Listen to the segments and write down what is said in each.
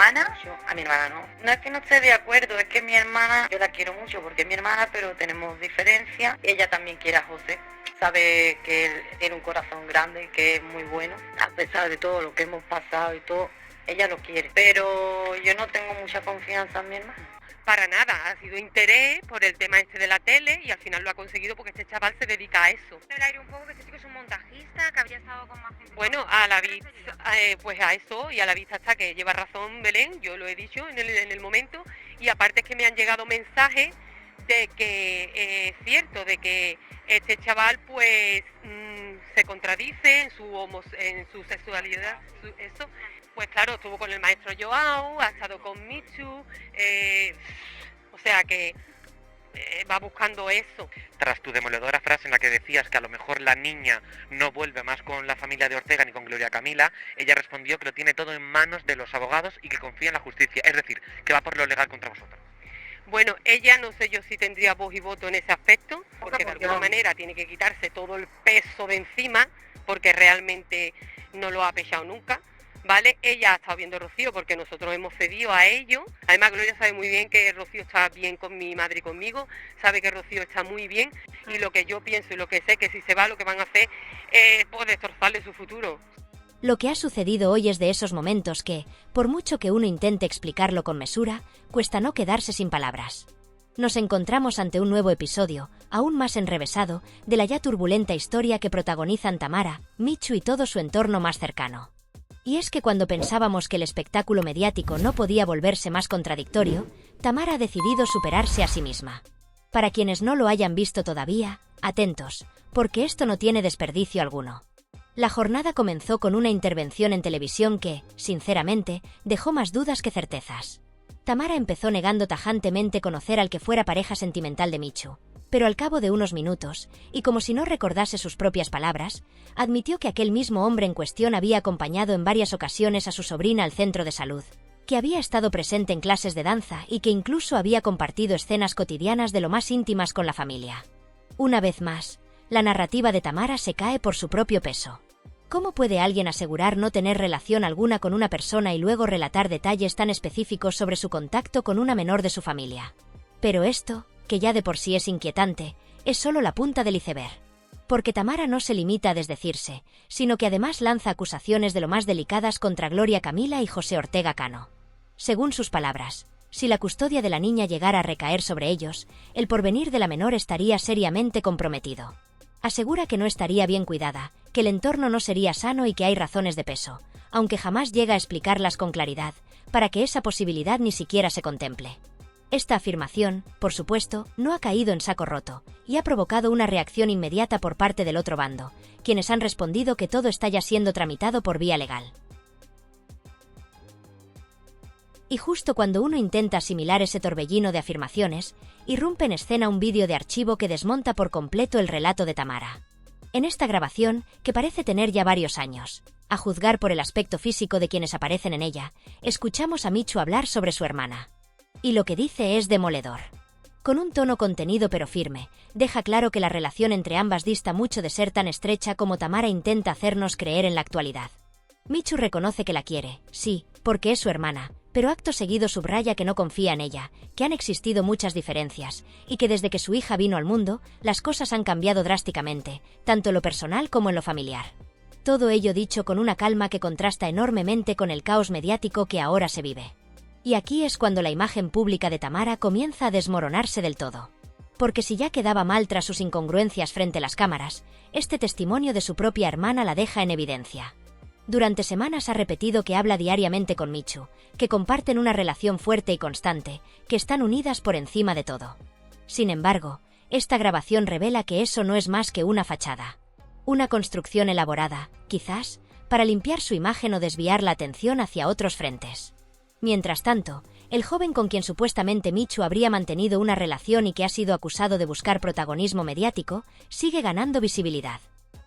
hermana? A mi hermana no. No es que no esté de acuerdo, es que mi hermana, yo la quiero mucho porque es mi hermana, pero tenemos diferencias. Ella también quiere a José. Sabe que él tiene un corazón grande, que es muy bueno. A pesar de todo lo que hemos pasado y todo, ella lo quiere. Pero yo no tengo mucha confianza en mi hermana. Para nada, ha sido interés por el tema este de la tele y al final lo ha conseguido porque este chaval se dedica a eso. El aire un poco que este chico es un montajista, que habría estado con más gente. Bueno, a la vista, pues a eso y a la vista está que lleva razón Belén, yo lo he dicho en el momento, y aparte es que me han llegado mensajes de que es cierto, de que este chaval pues se contradice en su sexualidad, eso. Pues claro, estuvo con el maestro Joao, ha estado con Michu, o sea que va buscando eso. Tras tu demoledora frase en la que decías que a lo mejor la niña no vuelve más con la familia de Ortega ni con Gloria Camila, ella respondió que lo tiene todo en manos de los abogados y que confía en la justicia, es decir, que va por lo legal contra vosotros. Bueno, ella no sé yo si tendría voz y voto en ese aspecto, porque de alguna manera tiene que quitarse todo el peso de encima, porque realmente no lo ha pechado nunca. ¿Vale? Ella ha estado viendo a Rocío porque nosotros hemos cedido a ello. Además, Gloria sabe muy bien que Rocío está bien con mi madre y conmigo, sabe que Rocío está muy bien y lo que yo pienso y lo que sé que si se va lo que van a hacer es pues, destrozarle su futuro. Lo que ha sucedido hoy es de esos momentos que, por mucho que uno intente explicarlo con mesura, cuesta no quedarse sin palabras. Nos encontramos ante un nuevo episodio, aún más enrevesado, de la ya turbulenta historia que protagonizan Tamara, Michu y todo su entorno más cercano. Y es que cuando pensábamos que el espectáculo mediático no podía volverse más contradictorio, Tamara ha decidido superarse a sí misma. Para quienes no lo hayan visto todavía, atentos, porque esto no tiene desperdicio alguno. La jornada comenzó con una intervención en televisión que, sinceramente, dejó más dudas que certezas. Tamara empezó negando tajantemente conocer al que fuera pareja sentimental de Michu, pero al cabo de unos minutos, y como si no recordase sus propias palabras, admitió que aquel mismo hombre en cuestión había acompañado en varias ocasiones a su sobrina al centro de salud, que había estado presente en clases de danza y que incluso había compartido escenas cotidianas de lo más íntimas con la familia. Una vez más, la narrativa de Tamara se cae por su propio peso. ¿Cómo puede alguien asegurar no tener relación alguna con una persona y luego relatar detalles tan específicos sobre su contacto con una menor de su familia? Pero esto, que ya de por sí es inquietante, es solo la punta del iceberg. Porque Tamara no se limita a desdecirse, sino que además lanza acusaciones de lo más delicadas contra Gloria Camila y José Ortega Cano. Según sus palabras, si la custodia de la niña llegara a recaer sobre ellos, el porvenir de la menor estaría seriamente comprometido. Asegura que no estaría bien cuidada, que el entorno no sería sano y que hay razones de peso, aunque jamás llega a explicarlas con claridad, para que esa posibilidad ni siquiera se contemple. Esta afirmación, por supuesto, no ha caído en saco roto, y ha provocado una reacción inmediata por parte del otro bando, quienes han respondido que todo está ya siendo tramitado por vía legal. Y justo cuando uno intenta asimilar ese torbellino de afirmaciones, irrumpe en escena un vídeo de archivo que desmonta por completo el relato de Tamara. En esta grabación, que parece tener ya varios años, a juzgar por el aspecto físico de quienes aparecen en ella, escuchamos a Michu hablar sobre su hermana. Y lo que dice es demoledor. Con un tono contenido pero firme, deja claro que la relación entre ambas dista mucho de ser tan estrecha como Tamara intenta hacernos creer en la actualidad. Michu reconoce que la quiere, sí, porque es su hermana, pero acto seguido subraya que no confía en ella, que han existido muchas diferencias, y que desde que su hija vino al mundo, las cosas han cambiado drásticamente, tanto en lo personal como en lo familiar. Todo ello dicho con una calma que contrasta enormemente con el caos mediático que ahora se vive. Y aquí es cuando la imagen pública de Tamara comienza a desmoronarse del todo. Porque si ya quedaba mal tras sus incongruencias frente a las cámaras, este testimonio de su propia hermana la deja en evidencia. Durante semanas ha repetido que habla diariamente con Michu, que comparten una relación fuerte y constante, que están unidas por encima de todo. Sin embargo, esta grabación revela que eso no es más que una fachada. Una construcción elaborada, quizás, para limpiar su imagen o desviar la atención hacia otros frentes. Mientras tanto, el joven con quien supuestamente Michu habría mantenido una relación y que ha sido acusado de buscar protagonismo mediático, sigue ganando visibilidad.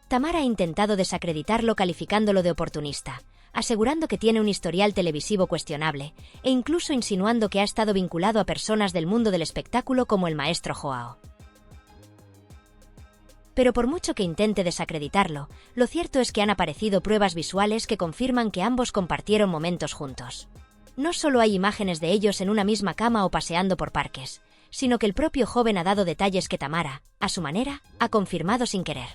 Tamara ha intentado desacreditarlo calificándolo de oportunista, asegurando que tiene un historial televisivo cuestionable, e incluso insinuando que ha estado vinculado a personas del mundo del espectáculo como el maestro Joao. Pero por mucho que intente desacreditarlo, lo cierto es que han aparecido pruebas visuales que confirman que ambos compartieron momentos juntos. No solo hay imágenes de ellos en una misma cama o paseando por parques, sino que el propio joven ha dado detalles que Tamara, a su manera, ha confirmado sin querer.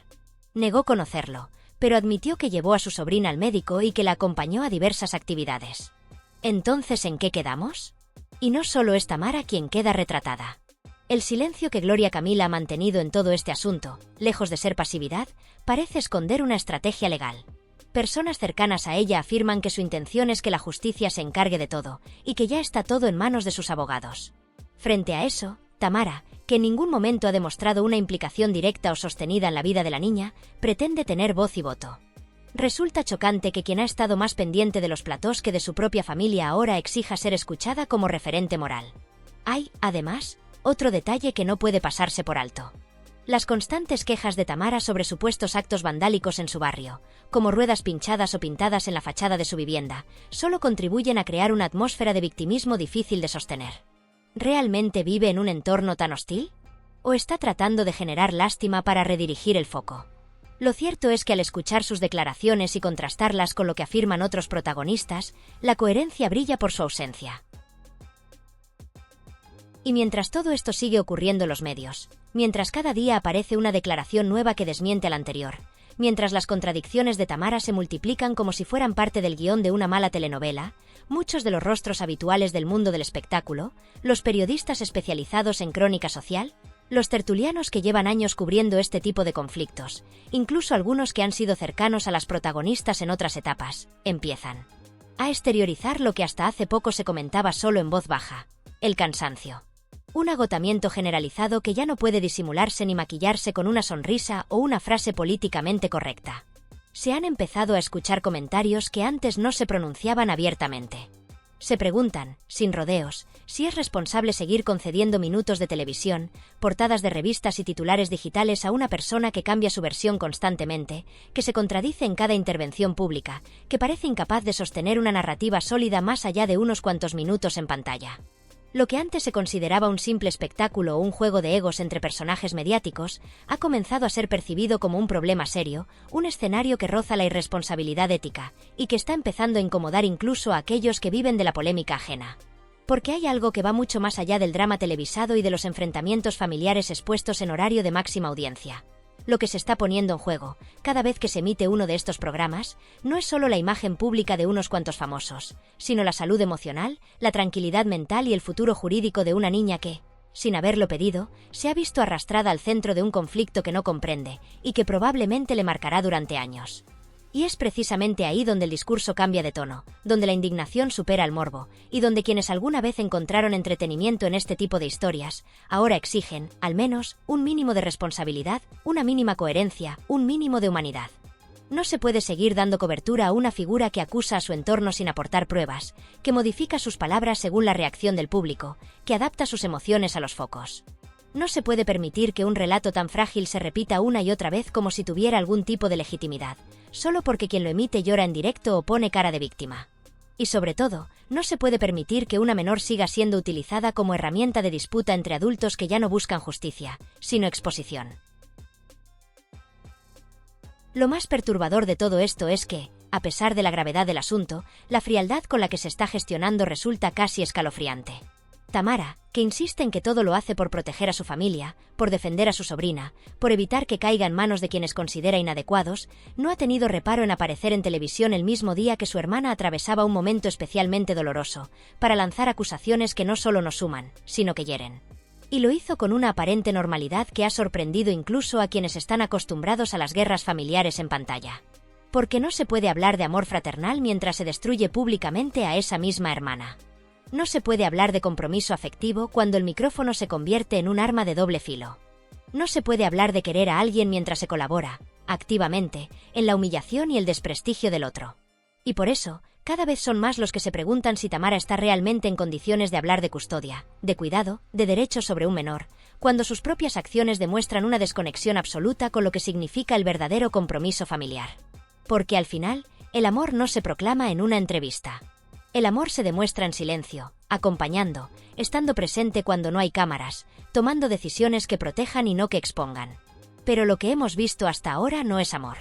Negó conocerlo, pero admitió que llevó a su sobrina al médico y que la acompañó a diversas actividades. Entonces, ¿en qué quedamos? Y no solo es Tamara quien queda retratada. El silencio que Gloria Camila ha mantenido en todo este asunto, lejos de ser pasividad, parece esconder una estrategia legal. Personas cercanas a ella afirman que su intención es que la justicia se encargue de todo, y que ya está todo en manos de sus abogados. Frente a eso, Tamara, que en ningún momento ha demostrado una implicación directa o sostenida en la vida de la niña, pretende tener voz y voto. Resulta chocante que quien ha estado más pendiente de los platós que de su propia familia ahora exija ser escuchada como referente moral. Hay, además, otro detalle que no puede pasarse por alto. Las constantes quejas de Tamara sobre supuestos actos vandálicos en su barrio, como ruedas pinchadas o pintadas en la fachada de su vivienda, solo contribuyen a crear una atmósfera de victimismo difícil de sostener. ¿Realmente vive en un entorno tan hostil? ¿O está tratando de generar lástima para redirigir el foco? Lo cierto es que al escuchar sus declaraciones y contrastarlas con lo que afirman otros protagonistas, la coherencia brilla por su ausencia. Y mientras todo esto sigue ocurriendo en los medios, mientras cada día aparece una declaración nueva que desmiente a la anterior, mientras las contradicciones de Tamara se multiplican como si fueran parte del guión de una mala telenovela, muchos de los rostros habituales del mundo del espectáculo, los periodistas especializados en crónica social, los tertulianos que llevan años cubriendo este tipo de conflictos, incluso algunos que han sido cercanos a las protagonistas en otras etapas, empiezan a exteriorizar lo que hasta hace poco se comentaba solo en voz baja: el cansancio. Un agotamiento generalizado que ya no puede disimularse ni maquillarse con una sonrisa o una frase políticamente correcta. Se han empezado a escuchar comentarios que antes no se pronunciaban abiertamente. Se preguntan, sin rodeos, si es responsable seguir concediendo minutos de televisión, portadas de revistas y titulares digitales a una persona que cambia su versión constantemente, que se contradice en cada intervención pública, que parece incapaz de sostener una narrativa sólida más allá de unos cuantos minutos en pantalla. Lo que antes se consideraba un simple espectáculo o un juego de egos entre personajes mediáticos, ha comenzado a ser percibido como un problema serio, un escenario que roza la irresponsabilidad ética, y que está empezando a incomodar incluso a aquellos que viven de la polémica ajena. Porque hay algo que va mucho más allá del drama televisado y de los enfrentamientos familiares expuestos en horario de máxima audiencia. Lo que se está poniendo en juego, cada vez que se emite uno de estos programas, no es solo la imagen pública de unos cuantos famosos, sino la salud emocional, la tranquilidad mental y el futuro jurídico de una niña que, sin haberlo pedido, se ha visto arrastrada al centro de un conflicto que no comprende y que probablemente le marcará durante años. Y es precisamente ahí donde el discurso cambia de tono, donde la indignación supera al morbo, y donde quienes alguna vez encontraron entretenimiento en este tipo de historias, ahora exigen, al menos, un mínimo de responsabilidad, una mínima coherencia, un mínimo de humanidad. No se puede seguir dando cobertura a una figura que acusa a su entorno sin aportar pruebas, que modifica sus palabras según la reacción del público, que adapta sus emociones a los focos. No se puede permitir que un relato tan frágil se repita una y otra vez como si tuviera algún tipo de legitimidad, solo porque quien lo emite llora en directo o pone cara de víctima. Y sobre todo, no se puede permitir que una menor siga siendo utilizada como herramienta de disputa entre adultos que ya no buscan justicia, sino exposición. Lo más perturbador de todo esto es que, a pesar de la gravedad del asunto, la frialdad con la que se está gestionando resulta casi escalofriante. Tamara, que insiste en que todo lo hace por proteger a su familia, por defender a su sobrina, por evitar que caiga en manos de quienes considera inadecuados, no ha tenido reparo en aparecer en televisión el mismo día que su hermana atravesaba un momento especialmente doloroso, para lanzar acusaciones que no solo no suman, sino que hieren. Y lo hizo con una aparente normalidad que ha sorprendido incluso a quienes están acostumbrados a las guerras familiares en pantalla. Porque no se puede hablar de amor fraternal mientras se destruye públicamente a esa misma hermana. No se puede hablar de compromiso afectivo cuando el micrófono se convierte en un arma de doble filo. No se puede hablar de querer a alguien mientras se colabora, activamente, en la humillación y el desprestigio del otro. Y por eso, cada vez son más los que se preguntan si Tamara está realmente en condiciones de hablar de custodia, de cuidado, de derechos sobre un menor, cuando sus propias acciones demuestran una desconexión absoluta con lo que significa el verdadero compromiso familiar. Porque al final, el amor no se proclama en una entrevista. El amor se demuestra en silencio, acompañando, estando presente cuando no hay cámaras, tomando decisiones que protejan y no que expongan. Pero lo que hemos visto hasta ahora no es amor.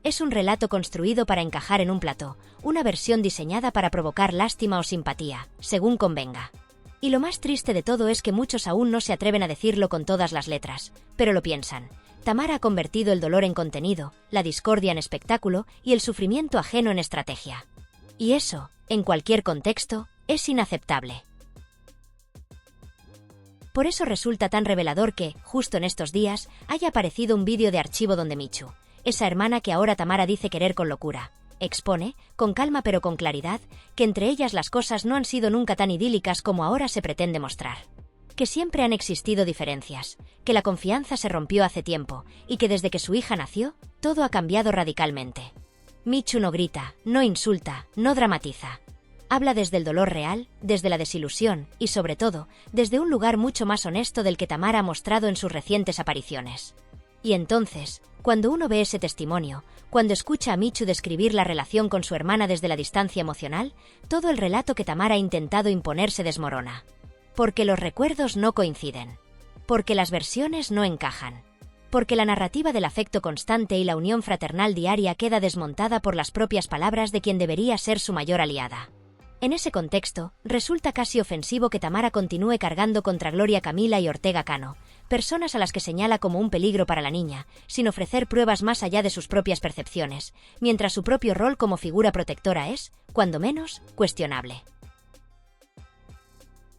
Es un relato construido para encajar en un plató, una versión diseñada para provocar lástima o simpatía, según convenga. Y lo más triste de todo es que muchos aún no se atreven a decirlo con todas las letras, pero lo piensan. Tamara ha convertido el dolor en contenido, la discordia en espectáculo y el sufrimiento ajeno en estrategia. Y eso, en cualquier contexto, es inaceptable. Por eso resulta tan revelador que, justo en estos días, haya aparecido un vídeo de archivo donde Michu, esa hermana que ahora Tamara dice querer con locura, expone, con calma pero con claridad, que entre ellas las cosas no han sido nunca tan idílicas como ahora se pretende mostrar. Que siempre han existido diferencias, que la confianza se rompió hace tiempo, y que desde que su hija nació, todo ha cambiado radicalmente. Michu no grita, no insulta, no dramatiza. Habla desde el dolor real, desde la desilusión, y sobre todo, desde un lugar mucho más honesto del que Tamara ha mostrado en sus recientes apariciones. Y entonces, cuando uno ve ese testimonio, cuando escucha a Michu describir la relación con su hermana desde la distancia emocional, todo el relato que Tamara ha intentado imponer se desmorona. Porque los recuerdos no coinciden. Porque las versiones no encajan. Porque la narrativa del afecto constante y la unión fraternal diaria queda desmontada por las propias palabras de quien debería ser su mayor aliada. En ese contexto, resulta casi ofensivo que Tamara continúe cargando contra Gloria Camila y Ortega Cano, personas a las que señala como un peligro para la niña, sin ofrecer pruebas más allá de sus propias percepciones, mientras su propio rol como figura protectora es, cuando menos, cuestionable.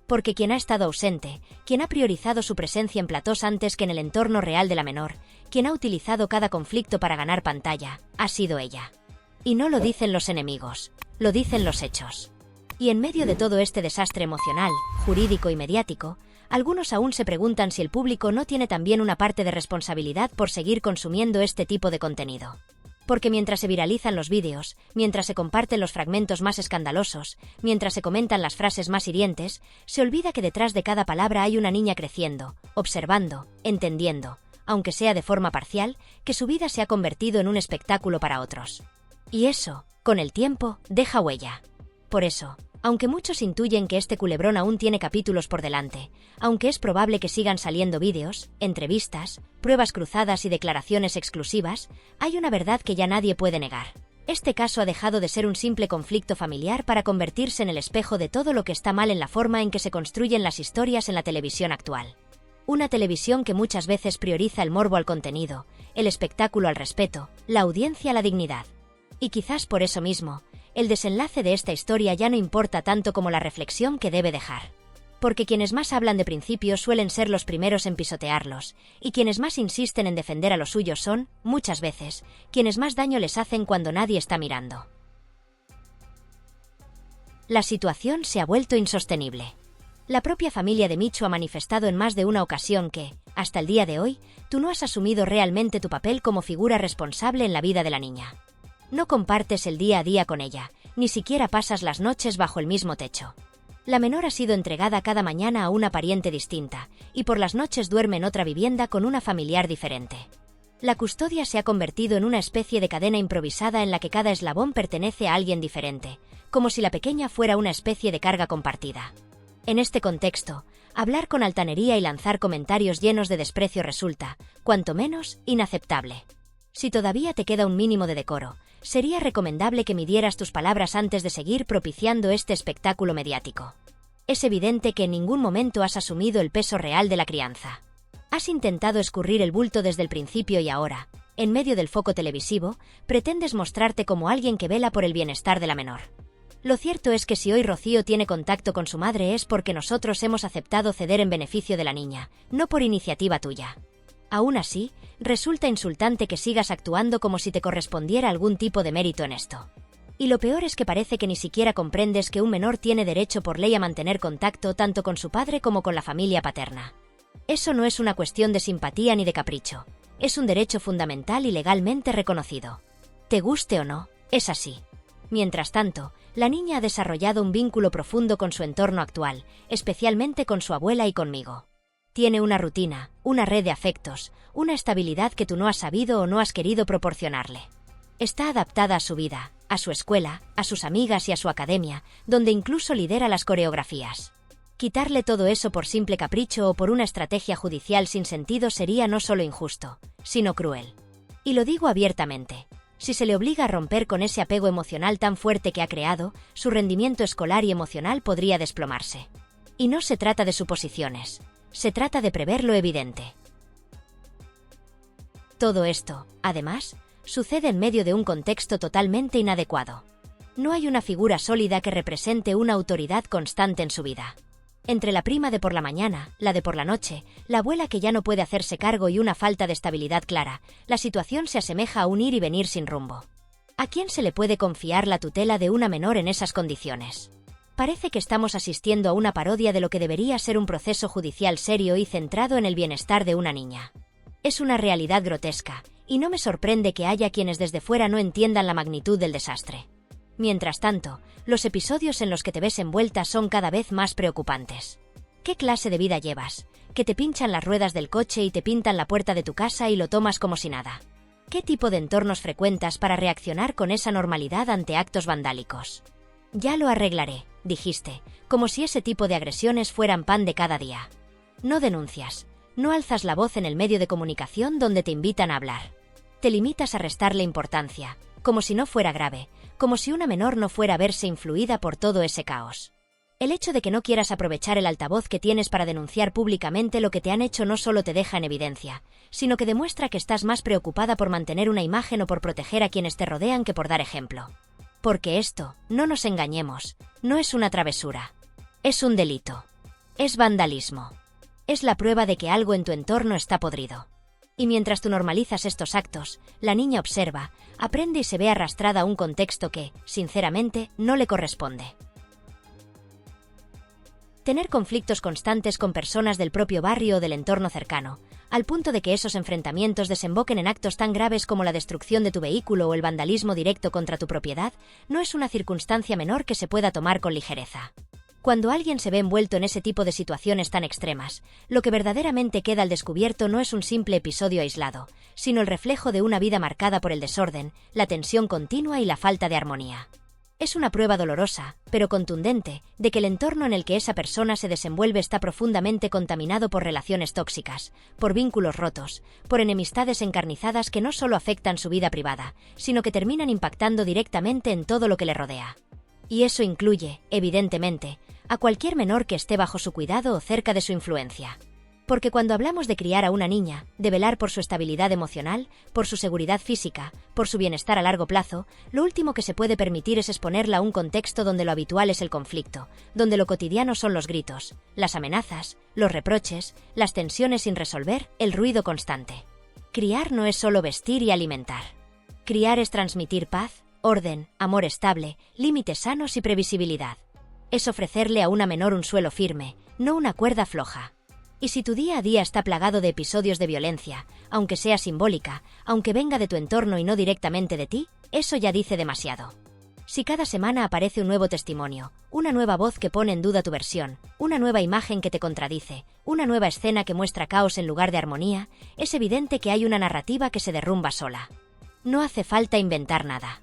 Porque quien ha estado ausente, quien ha priorizado su presencia en platós antes que en el entorno real de la menor, quien ha utilizado cada conflicto para ganar pantalla, ha sido ella. Y no lo dicen los enemigos, lo dicen los hechos. Y en medio de todo este desastre emocional, jurídico y mediático, algunos aún se preguntan si el público no tiene también una parte de responsabilidad por seguir consumiendo este tipo de contenido. Porque mientras se viralizan los vídeos, mientras se comparten los fragmentos más escandalosos, mientras se comentan las frases más hirientes, se olvida que detrás de cada palabra hay una niña creciendo, observando, entendiendo, aunque sea de forma parcial, que su vida se ha convertido en un espectáculo para otros. Y eso, con el tiempo, deja huella. Por eso, aunque muchos intuyen que este culebrón aún tiene capítulos por delante, aunque es probable que sigan saliendo vídeos, entrevistas, pruebas cruzadas y declaraciones exclusivas, hay una verdad que ya nadie puede negar. Este caso ha dejado de ser un simple conflicto familiar para convertirse en el espejo de todo lo que está mal en la forma en que se construyen las historias en la televisión actual. Una televisión que muchas veces prioriza el morbo al contenido, el espectáculo al respeto, la audiencia a la dignidad. Y quizás por eso mismo, el desenlace de esta historia ya no importa tanto como la reflexión que debe dejar. Porque quienes más hablan de principios suelen ser los primeros en pisotearlos, y quienes más insisten en defender a los suyos son, muchas veces, quienes más daño les hacen cuando nadie está mirando. La situación se ha vuelto insostenible. La propia familia de Michu ha manifestado en más de una ocasión que, hasta el día de hoy, tú no has asumido realmente tu papel como figura responsable en la vida de la niña. No compartes el día a día con ella, ni siquiera pasas las noches bajo el mismo techo. La menor ha sido entregada cada mañana a una pariente distinta, y por las noches duerme en otra vivienda con una familiar diferente. La custodia se ha convertido en una especie de cadena improvisada en la que cada eslabón pertenece a alguien diferente, como si la pequeña fuera una especie de carga compartida. En este contexto, hablar con altanería y lanzar comentarios llenos de desprecio resulta, cuanto menos, inaceptable. Si todavía te queda un mínimo de decoro, sería recomendable que midieras tus palabras antes de seguir propiciando este espectáculo mediático. Es evidente que en ningún momento has asumido el peso real de la crianza. Has intentado escurrir el bulto desde el principio y ahora, en medio del foco televisivo, pretendes mostrarte como alguien que vela por el bienestar de la menor. Lo cierto es que si hoy Rocío tiene contacto con su madre es porque nosotros hemos aceptado ceder en beneficio de la niña, no por iniciativa tuya. Aún así, resulta insultante que sigas actuando como si te correspondiera algún tipo de mérito en esto. Y lo peor es que parece que ni siquiera comprendes que un menor tiene derecho por ley a mantener contacto tanto con su padre como con la familia paterna. Eso no es una cuestión de simpatía ni de capricho. Es un derecho fundamental y legalmente reconocido. Te guste o no, es así. Mientras tanto, la niña ha desarrollado un vínculo profundo con su entorno actual, especialmente con su abuela y conmigo. Tiene una rutina, una red de afectos, una estabilidad que tú no has sabido o no has querido proporcionarle. Está adaptada a su vida, a su escuela, a sus amigas y a su academia, donde incluso lidera las coreografías. Quitarle todo eso por simple capricho o por una estrategia judicial sin sentido sería no solo injusto, sino cruel. Y lo digo abiertamente. Si se le obliga a romper con ese apego emocional tan fuerte que ha creado, su rendimiento escolar y emocional podría desplomarse. Y no se trata de suposiciones, se trata de prever lo evidente. Todo esto, además, sucede en medio de un contexto totalmente inadecuado. No hay una figura sólida que represente una autoridad constante en su vida. Entre la prima de por la mañana, la de por la noche, la abuela que ya no puede hacerse cargo y una falta de estabilidad clara, la situación se asemeja a un ir y venir sin rumbo. ¿A quién se le puede confiar la tutela de una menor en esas condiciones? Parece que estamos asistiendo a una parodia de lo que debería ser un proceso judicial serio y centrado en el bienestar de una niña. Es una realidad grotesca, y no me sorprende que haya quienes desde fuera no entiendan la magnitud del desastre. Mientras tanto, los episodios en los que te ves envuelta son cada vez más preocupantes. ¿Qué clase de vida llevas? Que te pinchan las ruedas del coche y te pintan la puerta de tu casa y lo tomas como si nada. ¿Qué tipo de entornos frecuentas para reaccionar con esa normalidad ante actos vandálicos? Ya lo arreglaré, dijiste, como si ese tipo de agresiones fueran pan de cada día. No denuncias, no alzas la voz en el medio de comunicación donde te invitan a hablar. Te limitas a restarle importancia, como si no fuera grave, como si una menor no fuera a verse influida por todo ese caos. El hecho de que no quieras aprovechar el altavoz que tienes para denunciar públicamente lo que te han hecho no solo te deja en evidencia, sino que demuestra que estás más preocupada por mantener una imagen o por proteger a quienes te rodean que por dar ejemplo. Porque esto, no nos engañemos, no es una travesura. Es un delito. Es vandalismo. Es la prueba de que algo en tu entorno está podrido. Y mientras tú normalizas estos actos, la niña observa, aprende y se ve arrastrada a un contexto que, sinceramente, no le corresponde. Tener conflictos constantes con personas del propio barrio o del entorno cercano, al punto de que esos enfrentamientos desemboquen en actos tan graves como la destrucción de tu vehículo o el vandalismo directo contra tu propiedad, no es una circunstancia menor que se pueda tomar con ligereza. Cuando alguien se ve envuelto en ese tipo de situaciones tan extremas, lo que verdaderamente queda al descubierto no es un simple episodio aislado, sino el reflejo de una vida marcada por el desorden, la tensión continua y la falta de armonía. Es una prueba dolorosa, pero contundente, de que el entorno en el que esa persona se desenvuelve está profundamente contaminado por relaciones tóxicas, por vínculos rotos, por enemistades encarnizadas que no solo afectan su vida privada, sino que terminan impactando directamente en todo lo que le rodea. Y eso incluye, evidentemente, a cualquier menor que esté bajo su cuidado o cerca de su influencia. Porque cuando hablamos de criar a una niña, de velar por su estabilidad emocional, por su seguridad física, por su bienestar a largo plazo, lo último que se puede permitir es exponerla a un contexto donde lo habitual es el conflicto, donde lo cotidiano son los gritos, las amenazas, los reproches, las tensiones sin resolver, el ruido constante. Criar no es solo vestir y alimentar. Criar es transmitir paz, orden, amor estable, límites sanos y previsibilidad. Es ofrecerle a una menor un suelo firme, no una cuerda floja. Y si tu día a día está plagado de episodios de violencia, aunque sea simbólica, aunque venga de tu entorno y no directamente de ti, eso ya dice demasiado. Si cada semana aparece un nuevo testimonio, una nueva voz que pone en duda tu versión, una nueva imagen que te contradice, una nueva escena que muestra caos en lugar de armonía, es evidente que hay una narrativa que se derrumba sola. No hace falta inventar nada.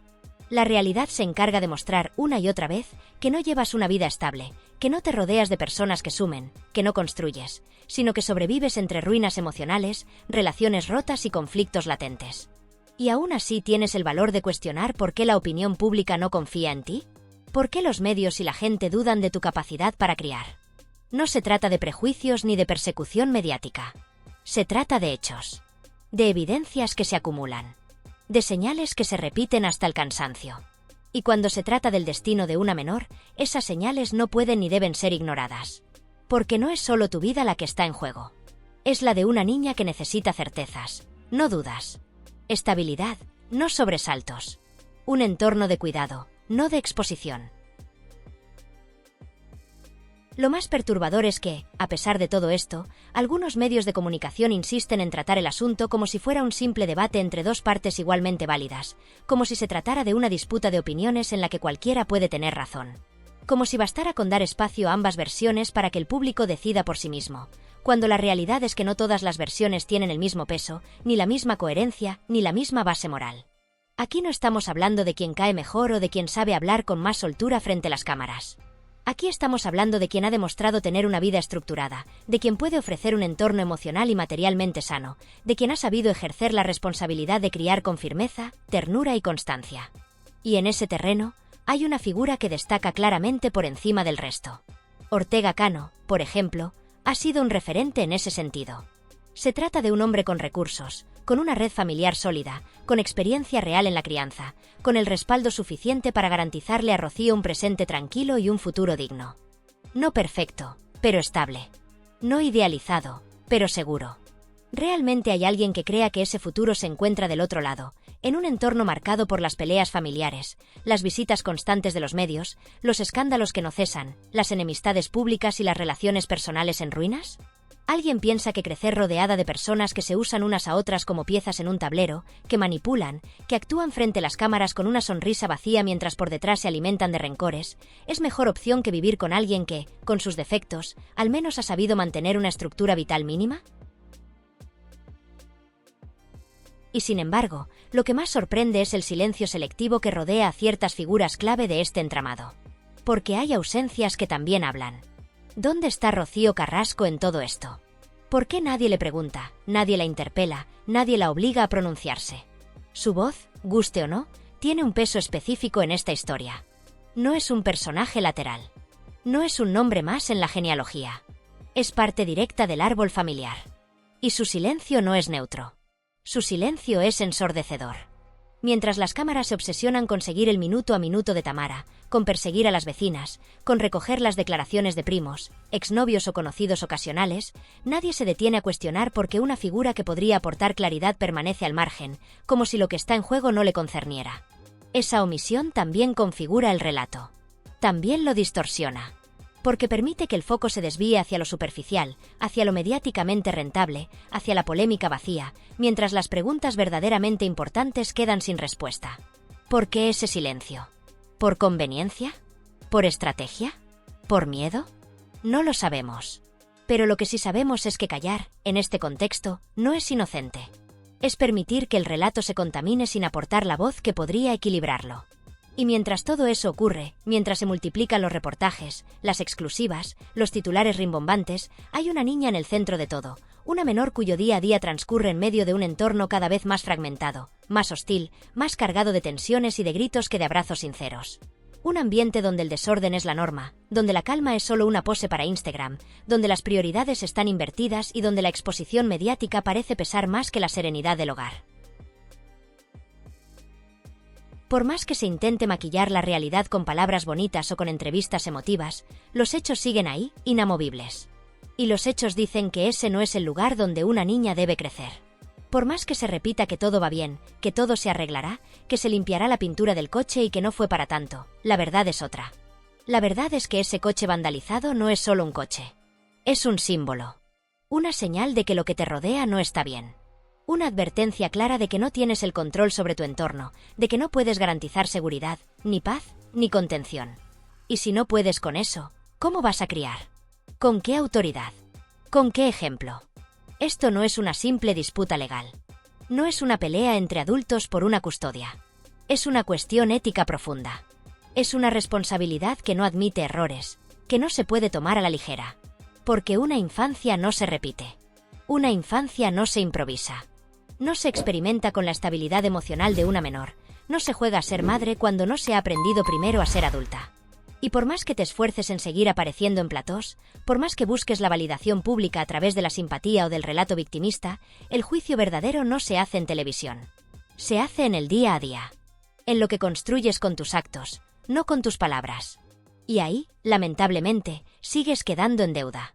La realidad se encarga de mostrar una y otra vez que no llevas una vida estable, que no te rodeas de personas que sumen, que no construyes, sino que sobrevives entre ruinas emocionales, relaciones rotas y conflictos latentes. ¿Y aún así tienes el valor de cuestionar por qué la opinión pública no confía en ti? ¿Por qué los medios y la gente dudan de tu capacidad para criar? No se trata de prejuicios ni de persecución mediática. Se trata de hechos. De evidencias que se acumulan. De señales que se repiten hasta el cansancio. Y cuando se trata del destino de una menor, esas señales no pueden ni deben ser ignoradas. Porque no es solo tu vida la que está en juego. Es la de una niña que necesita certezas, no dudas. Estabilidad, no sobresaltos. Un entorno de cuidado, no de exposición. Lo más perturbador es que, a pesar de todo esto, algunos medios de comunicación insisten en tratar el asunto como si fuera un simple debate entre dos partes igualmente válidas, como si se tratara de una disputa de opiniones en la que cualquiera puede tener razón. Como si bastara con dar espacio a ambas versiones para que el público decida por sí mismo, cuando la realidad es que no todas las versiones tienen el mismo peso, ni la misma coherencia, ni la misma base moral. Aquí no estamos hablando de quién cae mejor o de quién sabe hablar con más soltura frente a las cámaras. Aquí estamos hablando de quien ha demostrado tener una vida estructurada, de quien puede ofrecer un entorno emocional y materialmente sano, de quien ha sabido ejercer la responsabilidad de criar con firmeza, ternura y constancia. Y en ese terreno, hay una figura que destaca claramente por encima del resto. Ortega Cano, por ejemplo, ha sido un referente en ese sentido. Se trata de un hombre con recursos, con una red familiar sólida, con experiencia real en la crianza, con el respaldo suficiente para garantizarle a Rocío un presente tranquilo y un futuro digno. No perfecto, pero estable. No idealizado, pero seguro. Realmente hay alguien que crea que ese futuro se encuentra del otro lado, en un entorno marcado por las peleas familiares, las visitas constantes de los medios, los escándalos que no cesan, las enemistades públicas y las relaciones personales en ruinas? ¿Alguien piensa que crecer rodeada de personas que se usan unas a otras como piezas en un tablero, que manipulan, que actúan frente a las cámaras con una sonrisa vacía mientras por detrás se alimentan de rencores, es mejor opción que vivir con alguien que, con sus defectos, al menos ha sabido mantener una estructura vital mínima? Y sin embargo, lo que más sorprende es el silencio selectivo que rodea a ciertas figuras clave de este entramado. Porque hay ausencias que también hablan. ¿Dónde está Rocío Carrasco en todo esto? ¿Por qué nadie le pregunta, nadie la interpela, nadie la obliga a pronunciarse? Su voz, guste o no, tiene un peso específico en esta historia. No es un personaje lateral. No es un nombre más en la genealogía. Es parte directa del árbol familiar. Y su silencio no es neutro. Su silencio es ensordecedor. Mientras las cámaras se obsesionan con seguir el minuto a minuto de Tamara, con perseguir a las vecinas, con recoger las declaraciones de primos, exnovios o conocidos ocasionales, nadie se detiene a cuestionar por qué una figura que podría aportar claridad permanece al margen, como si lo que está en juego no le concerniera. Esa omisión también configura el relato. También lo distorsiona. Porque permite que el foco se desvíe hacia lo superficial, hacia lo mediáticamente rentable, hacia la polémica vacía, mientras las preguntas verdaderamente importantes quedan sin respuesta. ¿Por qué ese silencio? ¿Por conveniencia? ¿Por estrategia? ¿Por miedo? No lo sabemos. Pero lo que sí sabemos es que callar, en este contexto, no es inocente. Es permitir que el relato se contamine sin aportar la voz que podría equilibrarlo. Y mientras todo eso ocurre, mientras se multiplican los reportajes, las exclusivas, los titulares rimbombantes, hay una niña en el centro de todo, una menor cuyo día a día transcurre en medio de un entorno cada vez más fragmentado, más hostil, más cargado de tensiones y de gritos que de abrazos sinceros. Un ambiente donde el desorden es la norma, donde la calma es solo una pose para Instagram, donde las prioridades están invertidas y donde la exposición mediática parece pesar más que la serenidad del hogar. Por más que se intente maquillar la realidad con palabras bonitas o con entrevistas emotivas, los hechos siguen ahí, inamovibles. Y los hechos dicen que ese no es el lugar donde una niña debe crecer. Por más que se repita que todo va bien, que todo se arreglará, que se limpiará la pintura del coche y que no fue para tanto, la verdad es otra. La verdad es que ese coche vandalizado no es solo un coche. Es un símbolo. Una señal de que lo que te rodea no está bien. Una advertencia clara de que no tienes el control sobre tu entorno, de que no puedes garantizar seguridad, ni paz, ni contención. Y si no puedes con eso, ¿cómo vas a criar? ¿Con qué autoridad? ¿Con qué ejemplo? Esto no es una simple disputa legal. No es una pelea entre adultos por una custodia. Es una cuestión ética profunda. Es una responsabilidad que no admite errores, que no se puede tomar a la ligera. Porque una infancia no se repite. Una infancia no se improvisa. No se experimenta con la estabilidad emocional de una menor. No se juega a ser madre cuando no se ha aprendido primero a ser adulta. Y por más que te esfuerces en seguir apareciendo en platós, por más que busques la validación pública a través de la simpatía o del relato victimista, el juicio verdadero no se hace en televisión. Se hace en el día a día. En lo que construyes con tus actos, no con tus palabras. Y ahí, lamentablemente, sigues quedando en deuda.